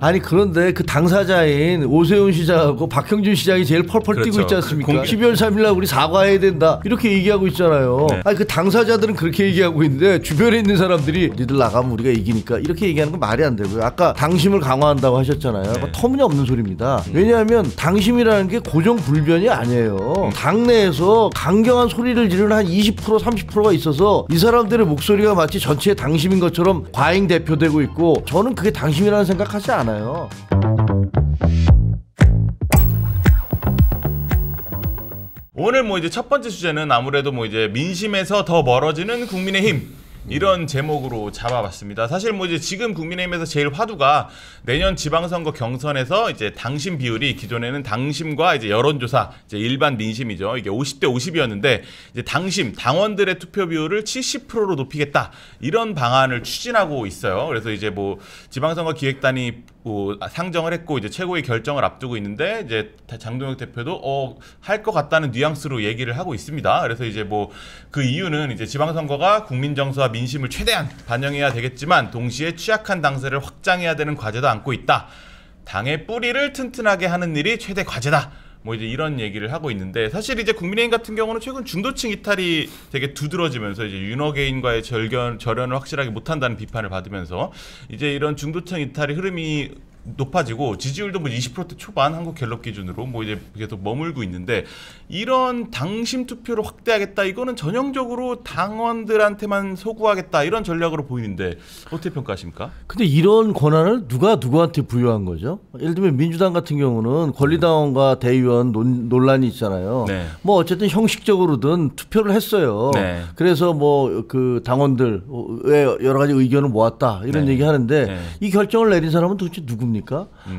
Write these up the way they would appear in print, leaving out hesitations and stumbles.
아니 그런데 그 당사자인 오세훈 시장하고 박형준 시장이 제일 펄펄 뛰고 있지 않습니까? 12월 3일날 우리 사과해야 된다 이렇게 얘기하고 있잖아요. 네. 아니 그 당사자들은 그렇게 얘기하고 있는데 주변에 있는 사람들이 니들 나가면 우리가 이기니까 이렇게 얘기하는 건 말이 안 되고요. 아까 당심을 강화한다고 하셨잖아요. 네. 터무니없는 소리입니다. 왜냐하면 당심이라는 게 고정불변이 아니에요. 당내에서 강경한 소리를 지르는 한 20% 30%가 있어서 이 사람들의 목소리가 마치 전체의 당심인 것처럼 과잉 대표되고 있고 저는 그게 당심이라는 생각하지 않아요. 오늘 뭐 이제 첫 번째 주제는 아무래도 뭐 이제 민심에서 더 멀어지는 국민의힘 이런 제목으로 잡아봤습니다. 사실 뭐 이제 지금 국민의힘에서 제일 화두가 내년 지방선거 경선에서 이제 당심 비율이 기존에는 당심과 이제 여론조사 이제 일반 민심이죠. 이게 50대 50이었는데 이제 당심 당원들의 투표 비율을 70%로 높이겠다 이런 방안을 추진하고 있어요. 그래서 이제 뭐 지방선거 기획단이 뭐 상정을 했고 이제 최고위 결정을 앞두고 있는데 이제 장동혁 대표도 할 것 같다는 뉘앙스로 얘기를 하고 있습니다. 그래서 이제 뭐 그 이유는 이제 지방선거가 국민 정서와 민심을 최대한 반영해야 되겠지만 동시에 취약한 당세를 확장해야 되는 과제도 안고 있다. 당의 뿌리를 튼튼하게 하는 일이 최대 과제다. 뭐 이제 이런 얘기를 하고 있는데 사실 이제 국민의힘 같은 경우는 최근 중도층 이탈이 되게 두드러지면서 이제 윤호개인과의 절연을 확실하게 못한다는 비판을 받으면서 이제 이런 중도층 이탈의 흐름이 높아지고 지지율도 뭐 20% 초반 한국 갤럽 기준으로 뭐 이제 계속 머물고 있는데 이런 당심 투표를 확대하겠다 이거는 전형적으로 당원들한테만 소구하겠다 이런 전략으로 보이는데 어떻게 평가하십니까? 근데 이런 권한을 누가 누구한테 부여한 거죠? 예를 들면 민주당 같은 경우는 권리당원과 대의원 논란이 있잖아요. 네. 뭐 어쨌든 형식적으로든 투표를 했어요. 네. 그래서 뭐 그 당원들의 여러 가지 의견을 모았다 이런 네. 얘기 하는데 네. 이 결정을 내린 사람은 도대체 누굽니까?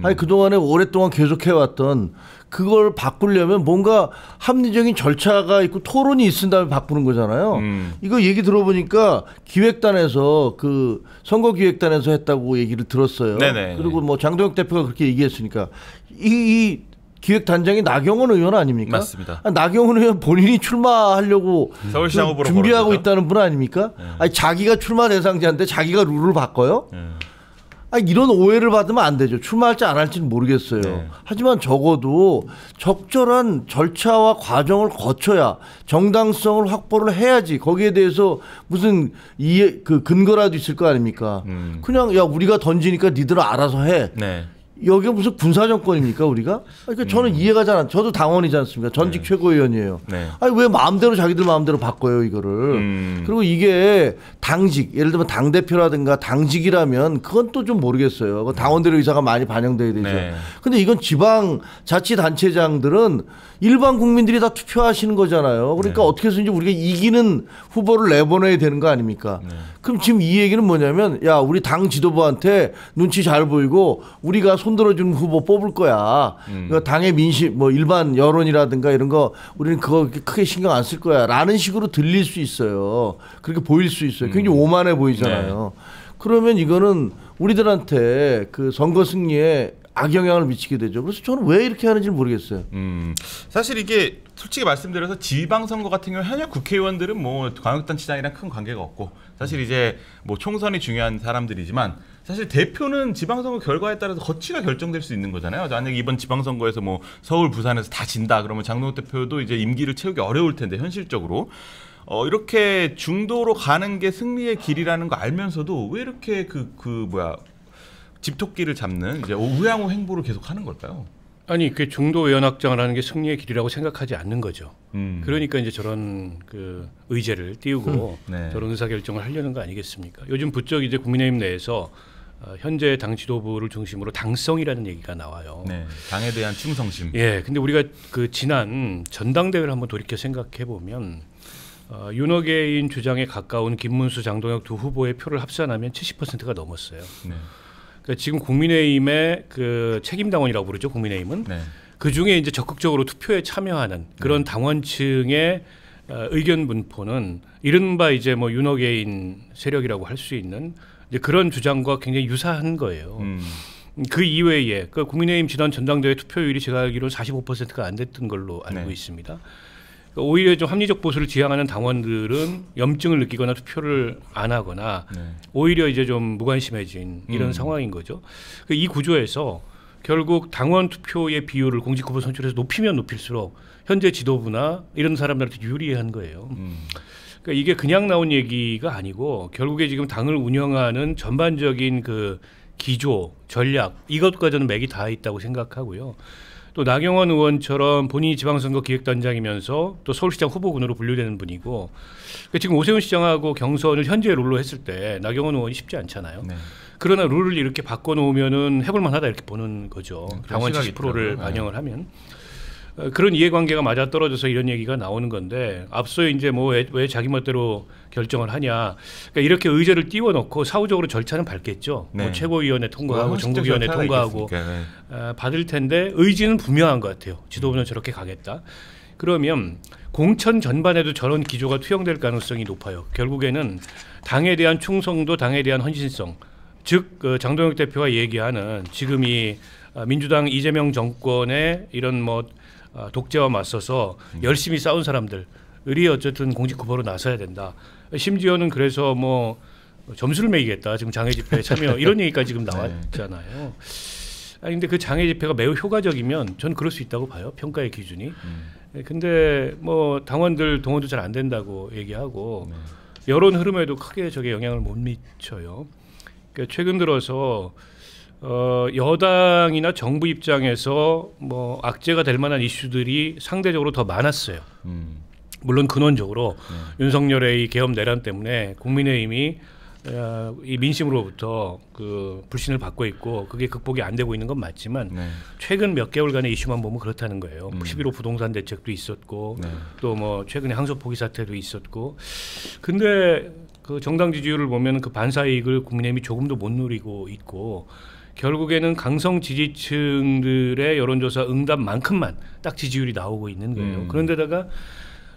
아니 그동안에 오랫동안 계속해왔던 그걸 바꾸려면 뭔가 합리적인 절차가 있고 토론이 있은 다음에 바꾸는 거잖아요. 이거 얘기 들어보니까 기획단에서 그 선거기획단에서 했다고 얘기를 들었어요. 네네. 그리고 뭐 장동혁 대표가 그렇게 얘기했으니까 이 기획단장이 나경원 의원 아닙니까? 맞습니다. 나경원 의원 본인이 출마하려고 서울시장 후보로 준비하고 벌어졌죠? 있다는 분 아닙니까? 네. 아니 자기가 출마 대상자인데 자기가 룰을 바꿔요? 네. 아니, 이런 오해를 받으면 안 되죠. 출마할지 안 할지는 모르겠어요. 네. 하지만 적어도 적절한 절차와 과정을 거쳐야 정당성을 확보를 해야지 거기에 대해서 무슨 그 근거라도 있을 거 아닙니까? 그냥 야 우리가 던지니까 니들 알아서 해. 네. 여기가 무슨 군사정권입니까 우리가? 그러니까 저는 이해가 잘 안. 저도 당원이지 않습니까? 전직 네. 최고위원이에요. 네. 아니 왜 마음대로 자기들 마음대로 바꿔요 이거를? 그리고 이게 당직, 예를 들면 당 대표라든가 당직이라면 그건 또 좀 모르겠어요. 당원들의 의사가 많이 반영돼야 되죠. 네. 근데 이건 지방 자치단체장들은 일반 국민들이 다 투표하시는 거잖아요. 그러니까 네. 어떻게 해서든지 우리가 이기는 후보를 내보내야 되는 거 아닙니까? 네. 그럼 지금 이 얘기는 뭐냐면 야 우리 당 지도부한테 눈치 잘 보이고 우리가 손들어주는 후보 뽑을 거야. 그러니까 당의 민심 뭐 일반 여론이라든가 이런 거 우리는 그거 크게 신경 안 쓸 거야. 라는 식으로 들릴 수 있어요. 그렇게 보일 수 있어요. 굉장히 오만해 보이잖아요. 네. 그러면 이거는 우리들한테 그 선거 승리에 악영향을 미치게 되죠. 그래서 저는 왜 이렇게 하는지는 모르겠어요. 사실 이게 솔직히 말씀드려서 지방선거 같은 경우 현역 국회의원들은 뭐 광역단체장이랑 큰 관계가 없고 사실 이제 뭐 총선이 중요한 사람들이지만 사실 대표는 지방선거 결과에 따라서 거취가 결정될 수 있는 거잖아요. 만약에 이번 지방선거에서 뭐 서울, 부산에서 다 진다 그러면 장동혁 대표도 이제 임기를 채우기 어려울 텐데 현실적으로 이렇게 중도로 가는 게 승리의 길이라는 거 알면서도 왜 이렇게 집토끼를 잡는 이제 우양호 행보를 계속 하는 걸까요? 아니 그 중도 의원 확장을 하는 게 승리의 길이라고 생각하지 않는 거죠. 그러니까 이제 저런 그 의제를 띄우고 네. 저런 의사결정을 하려는 거 아니겠습니까? 요즘 부쩍 이제 국민의힘 내에서 현재 당 지도부를 중심으로 당성이라는 얘기가 나와요. 네, 당에 대한 충성심. 예, 근데 우리가 그 지난 전당대회를 한번 돌이켜 생각해 보면 윤호개인 주장에 가까운 김문수, 장동혁 두 후보의 표를 합산하면 70%가 넘었어요. 네. 그러니까 지금 국민의힘의 그 책임당원이라고 부르죠. 국민의힘은 네. 그 중에 이제 적극적으로 투표에 참여하는 그런 당원층의 의견 분포는 이른바 이제 뭐 윤호개인 세력이라고 할 수 있는 이제 그런 주장과 굉장히 유사한 거예요. 그 이외에 그 국민의힘 지난 전당대회 투표율이 제가 알기로 45%가 안 됐던 걸로 알고 네. 있습니다. 오히려 좀 합리적 보수를 지향하는 당원들은 염증을 느끼거나 투표를 안 하거나 네. 오히려 이제 좀 무관심해진 이런 상황인 거죠. 이 구조에서 결국 당원 투표의 비율을 공직 후보 선출해서 높이면 높일수록 현재 지도부나 이런 사람들한테 유리한 거예요. 그러니까 이게 그냥 나온 얘기가 아니고 결국에 지금 당을 운영하는 전반적인 그 기조, 전략 이것까지는 맥이 다 있다고 생각하고요. 또 나경원 의원처럼 본인이 지방선거 기획단장이면서 또 서울시장 후보군으로 분류되는 분이고 그러니까 지금 오세훈 시장하고 경선을 현재 룰로 했을 때 나경원 의원이 쉽지 않잖아요. 네. 그러나 룰을 이렇게 바꿔놓으면은 해볼만하다 이렇게 보는 거죠. 당원 70%를 반영을 하면. 그런 이해관계가 맞아 떨어져서 이런 얘기가 나오는 건데 앞서 이제 뭐 왜 자기 멋대로 결정을 하냐. 그러니까 이렇게 의제를 띄워놓고 사후적으로 절차는 밟겠죠. 네. 뭐 최고위원회 통과하고 전국위원회 통과하고 받을 텐데 의지는 분명한 것 같아요. 지도부는 저렇게 가겠다. 그러면 공천 전반에도 저런 기조가 투영될 가능성이 높아요. 결국에는 당에 대한 충성도, 당에 대한 헌신성. 즉 장동혁 대표가 얘기하는 지금 이 민주당 이재명 정권의 이런 뭐 독재와 맞서서 열심히 싸운 사람들이 어쨌든 공직 후보로 나서야 된다. 심지어는 그래서 뭐 점수를 매기겠다. 지금 장애 집회에 참여 이런 얘기까지 지금 나왔잖아요. 아니 근데 그 장애 집회가 매우 효과적이면 전 그럴 수 있다고 봐요. 평가의 기준이. 근데 뭐 당원들 동원도 잘 안 된다고 얘기하고 여론 흐름에도 크게 저게 영향을 못 미쳐요. 그러니까 최근 들어서 여당이나 정부 입장에서 뭐 악재가 될 만한 이슈들이 상대적으로 더 많았어요. 물론 근원적으로 윤석열의 이 계엄 내란 때문에 국민의힘이 이 민심으로부터 그 불신을 받고 있고 그게 극복이 안 되고 있는 건 맞지만 최근 몇 개월간의 이슈만 보면 그렇다는 거예요. 11호 부동산 대책도 있었고 또 뭐 최근에 항소 포기 사태도 있었고 근데 그 정당 지지율을 보면 그 반사 이익을 국민의힘이 조금도 못 누리고 있고 결국에는 강성 지지층들의 여론조사 응답만큼만 딱 지지율이 나오고 있는 거예요. 그런데다가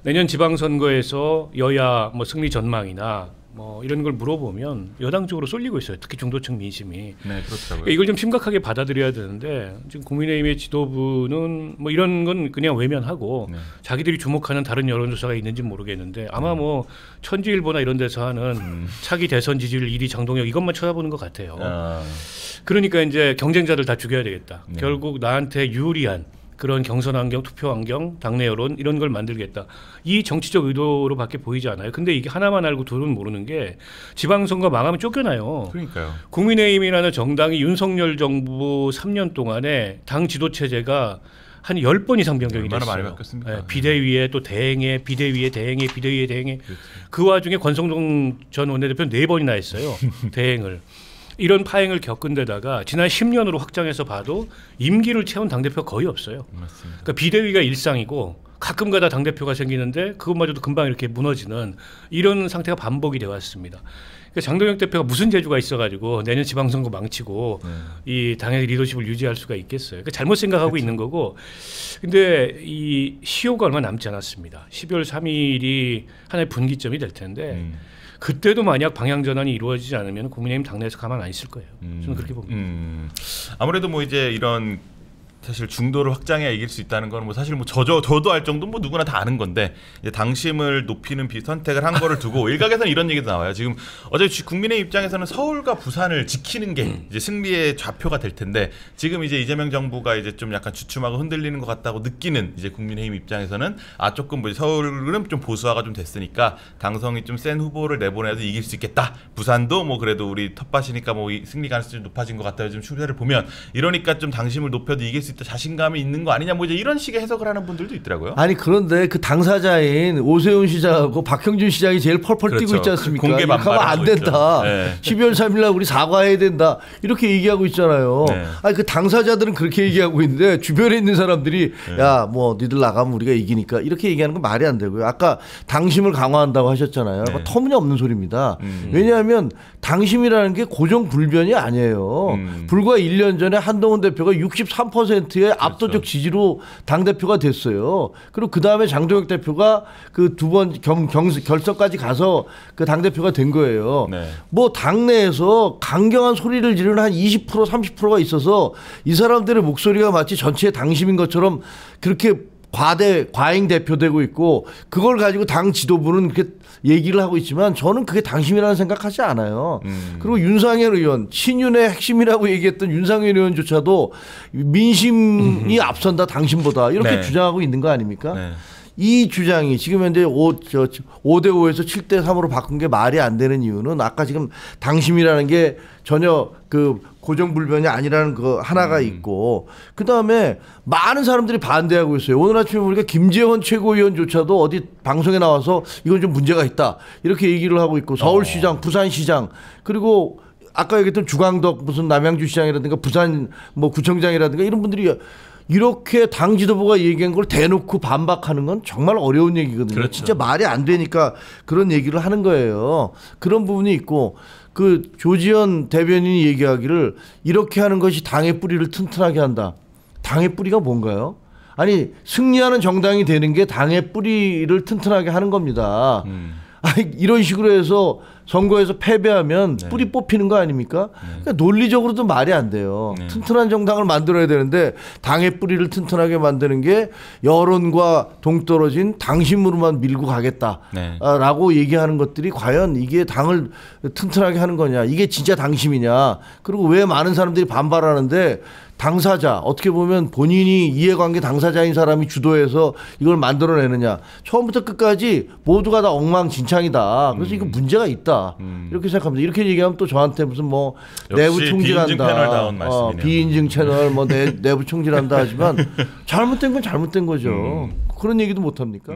내년 지방선거에서 여야 뭐 승리 전망이나 뭐 이런 걸 물어보면 여당 쪽으로 쏠리고 있어요. 특히 중도층 민심이. 네, 그렇더라고요. 이걸 좀 심각하게 받아들여야 되는데 지금 국민의힘의 지도부는 뭐 이런 건 그냥 외면하고 자기들이 주목하는 다른 여론조사가 있는지 모르겠는데 아마 뭐 천지일보나 이런 데서 하는 차기 대선 지지율 1위 장동혁 이것만 쳐다보는 것 같아요. 그러니까 이제 경쟁자들 다 죽여야 되겠다. 결국 나한테 유리한 그런 경선 환경, 투표 환경, 당내 여론 이런 걸 만들겠다. 이 정치적 의도로밖에 보이지 않아요. 근데 이게 하나만 알고 둘은 모르는 게 지방선거 망하면 쫓겨나요. 그러니까요. 국민의힘이라는 정당이 윤석열 정부 3년 동안에 당 지도 체제가 한 10번 이상 변경이 됐어요. 많이 바뀌었습니까? 네, 비대위에 또 대행해, 비대위에 대행해, 비대위에 대행해. 그 와중에 권성동 전 원내대표는 4번이나 했어요. 대행을. 이런 파행을 겪은 데다가 지난 10년으로 확장해서 봐도 임기를 채운 당대표가 거의 없어요. 맞습니다. 그러니까 비대위가 일상이고 가끔가다 당대표가 생기는데 그것마저도 금방 이렇게 무너지는 이런 상태가 반복이 되어 왔습니다. 그러니까 장동혁 대표가 무슨 재주가 있어가지고 내년 지방선거 망치고 이 당의 리더십을 유지할 수가 있겠어요. 그러니까 잘못 생각하고 있는 거고 근데 이 시효가 얼마 남지 않았습니다. 12월 3일이 하나의 분기점이 될 텐데 그때도 만약 방향 전환이 이루어지지 않으면 국민의힘 당내에서 가만 안 있을 거예요. 저는 그렇게 봅니다. 아무래도 뭐 이제 이런 사실 중도를 확장해야 이길 수 있다는 건 뭐 사실 뭐 저도 알 정도 뭐 누구나 다 아는 건데 이제 당심을 높이는 선택을 한 거를 두고 일각에서는 이런 얘기도 나와요. 지금 어제 국민의 입장에서는 서울과 부산을 지키는 게 이제 승리의 좌표가 될 텐데 지금 이제 이재명 정부가 이제 좀 약간 주춤하고 흔들리는 것 같다고 느끼는 이제 국민의힘 입장에서는 조금 뭐 서울은 좀 보수화가 좀 됐으니까 당성이 좀 센 후보를 내보내도 이길 수 있겠다. 부산도 뭐 그래도 우리 텃밭이니까 뭐 승리 가능성이 높아진 것 같다. 요즘 추세를 보면 이러니까 좀 당심을 높여도 이길 수 있다. 자신감이 있는 거 아니냐 뭐 이제 이런 식의 해석을 하는 분들도 있더라고요. 아니 그런데 그 당사자인 오세훈 시장하고 박형준 시장이 제일 펄펄 뛰고 있지 않습니까? 공개 반발하면 안 된다. 네. 12월 3일날 우리 사과해야 된다. 이렇게 얘기하고 있잖아요. 아니 그 당사자들은 그렇게 얘기하고 있는데 주변에 있는 사람들이 야 뭐 니들 나가면 우리가 이기니까 이렇게 얘기하는 건 말이 안 되고요. 아까 당심을 강화한다고 하셨잖아요. 터무니없는 소리입니다. 왜냐하면 당심이라는 게 고정불변이 아니에요. 불과 1년 전에 한동훈 대표가 63%의 압도적 지지로 당대표가 됐어요. 그리고 그 다음에 장동혁 대표가 그 두 번 결선까지 가서 그 당대표가 된 거예요. 뭐 당내에서 강경한 소리를 지르는 한 20% 30%가 있어서 이 사람들의 목소리가 마치 전체의 당심인 것처럼 그렇게 과잉 대표되고 있고 그걸 가지고 당 지도부는 그렇게 얘기를 하고 있지만 저는 그게 당심이라는 생각하지 않아요. 그리고 윤상현 의원 친윤의 핵심이라고 얘기했던 윤상현 의원조차도 민심이 앞선다 당심보다 이렇게 네. 주장하고 있는 거 아닙니까? 네. 이 주장이 지금 현재 5대 5에서 7대 3으로 바꾼 게 말이 안 되는 이유는 아까 지금 당심이라는 게 전혀 그 고정불변이 아니라는 그 하나가 있고 그다음에 많은 사람들이 반대하고 있어요. 오늘 아침에 보니까 김재원 최고위원조차도 어디 방송에 나와서 이건 좀 문제가 있다 이렇게 얘기를 하고 있고 서울시장, 부산시장 그리고 아까 얘기했던 주광덕 무슨 남양주시장이라든가 부산 뭐 구청장이라든가 이런 분들이 이렇게 당 지도부가 얘기한 걸 대놓고 반박하는 건 정말 어려운 얘기거든요. 그렇죠. 진짜 말이 안 되니까 그런 얘기를 하는 거예요. 그런 부분이 있고 그 조지현 대변인이 얘기하기를 이렇게 하는 것이 당의 뿌리를 튼튼하게 한다. 당의 뿌리가 뭔가요? 아니 승리하는 정당이 되는 게 당의 뿌리를 튼튼하게 하는 겁니다. 아니, 이런 식으로 해서 선거에서 패배하면 네. 뿌리 뽑히는 거 아닙니까? 그러니까 논리적으로도 말이 안 돼요. 네. 튼튼한 정당을 만들어야 되는데 당의 뿌리를 튼튼하게 만드는 게 여론과 동떨어진 당심으로만 밀고 가겠다라고 네. 얘기하는 것들이 과연 이게 당을 튼튼하게 하는 거냐? 이게 진짜 당심이냐? 그리고 왜 많은 사람들이 반발하는데 당사자 어떻게 보면 본인이 이해관계 당사자인 사람이 주도해서 이걸 만들어내느냐 처음부터 끝까지 모두가 다 엉망진창이다. 그래서 이거 문제가 있다 이렇게 생각합니다. 이렇게 얘기하면 또 저한테 무슨 뭐 내부 총질한다, 비인증 패널다운 말씀이네요. 비인증 채널 뭐 내부 총질한다 하지만 잘못된 건 잘못된 거죠. 그런 얘기도 못 합니까?